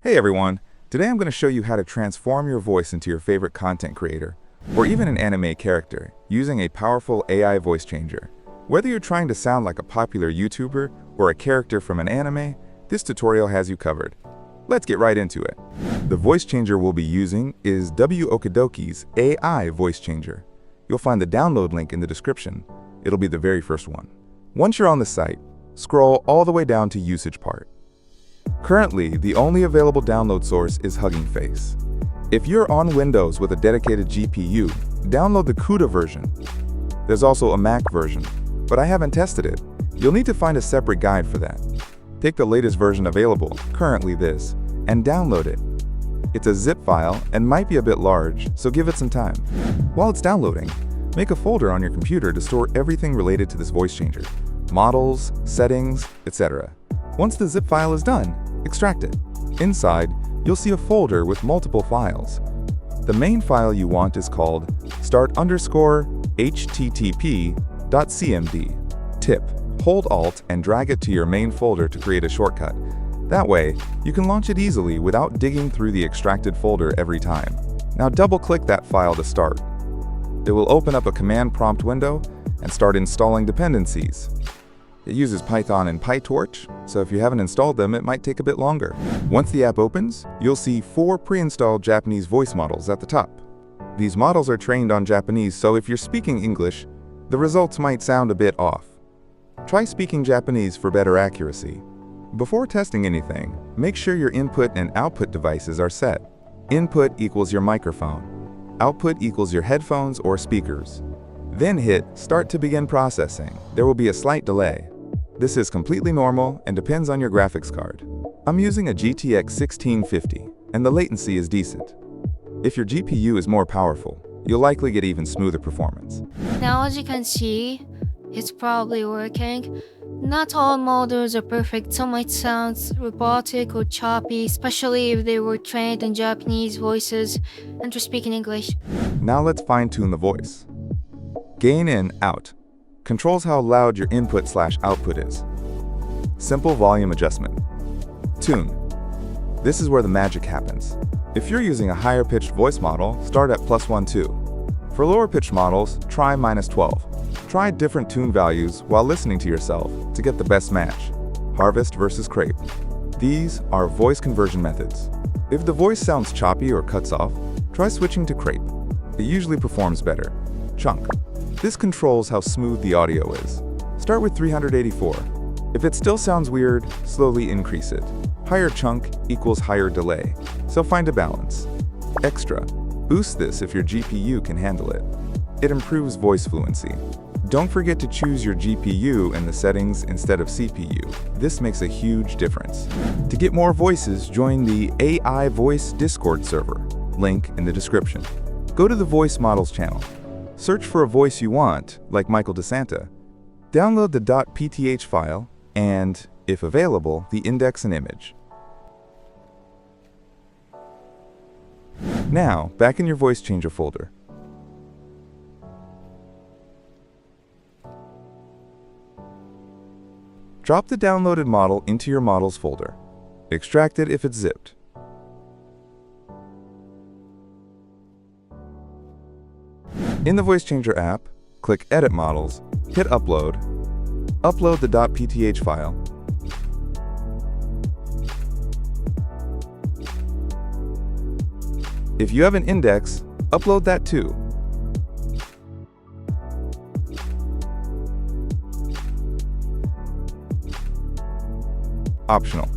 Hey everyone, today I'm going to show you how to transform your voice into your favorite content creator, or even an anime character, using a powerful AI voice changer. Whether you're trying to sound like a popular YouTuber or a character from an anime, this tutorial has you covered. Let's get right into it. The voice changer we'll be using is W-Okidoki's AI voice changer. You'll find the download link in the description. It'll be the very first one. Once you're on the site, scroll all the way down to usage part. Currently, the only available download source is Hugging Face. If you're on Windows with a dedicated GPU, download the CUDA version. There's also a Mac version, but I haven't tested it. You'll need to find a separate guide for that. Take the latest version available, currently this, and download it. It's a zip file and might be a bit large, so give it some time. While it's downloading, make a folder on your computer to store everything related to this voice changer: models, settings, etc. Once the zip file is done, extract it. Inside, you'll see a folder with multiple files. The main file you want is called start_http.cmd. Tip: hold Alt and drag it to your main folder to create a shortcut. That way, you can launch it easily without digging through the extracted folder every time. Now double-click that file to start. It will open up a command prompt window and start installing dependencies. It uses Python and PyTorch, so if you haven't installed them, it might take a bit longer. Once the app opens, you'll see 4 pre-installed Japanese voice models at the top. These models are trained on Japanese, so if you're speaking English, the results might sound a bit off. Try speaking Japanese for better accuracy. Before testing anything, make sure your input and output devices are set. Input equals your microphone. Output equals your headphones or speakers. Then hit Start to begin processing. There will be a slight delay. This is completely normal and depends on your graphics card. I'm using a GTX 1650, and the latency is decent. If your GPU is more powerful, you'll likely get even smoother performance. Now, as you can see, it's probably working. Not all models are perfect. Some might sound robotic or choppy, especially if they were trained in Japanese voices and to speak in English. Now let's fine-tune the voice. Gain in, out controls how loud your input/output is. Simple volume adjustment. Tune. This is where the magic happens. If you're using a higher pitched voice model, start at +1.2. For lower pitched models, try -12. Try different tune values while listening to yourself to get the best match. Harvest versus crepe. These are voice conversion methods. If the voice sounds choppy or cuts off, try switching to crepe. It usually performs better. Chunk. This controls how smooth the audio is. Start with 384. If it still sounds weird, slowly increase it. Higher chunk equals higher delay, so find a balance. Extra. Boost this if your GPU can handle it. It improves voice fluency. Don't forget to choose your GPU in the settings instead of CPU. This makes a huge difference. To get more voices, join the AI Voice Discord server. Link in the description. Go to the Voice Models channel. Search for a voice you want, like Michael DeSanta. Download the .pth file and, if available, the index and image. Now, back in your voice changer folder. Drop the downloaded model into your models folder. Extract it if it's zipped. In the Voice Changer app, click Edit Models, hit Upload, upload the .pth file, if you have an index, upload that too. Optional.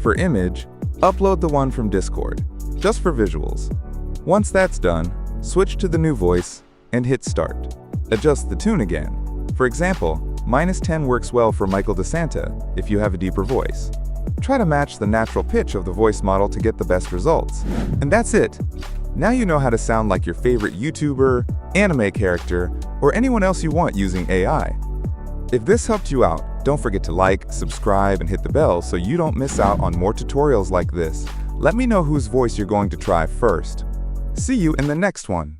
For image, upload the one from Discord, just for visuals. Once that's done, switch to the new voice and hit Start. Adjust the tune again. For example, -10 works well for Michael DeSanta if you have a deeper voice. Try to match the natural pitch of the voice model to get the best results. And that's it. Now you know how to sound like your favorite YouTuber, anime character, or anyone else you want using AI. If this helped you out, don't forget to like, subscribe, and hit the bell so you don't miss out on more tutorials like this. Let me know whose voice you're going to try first. See you in the next one.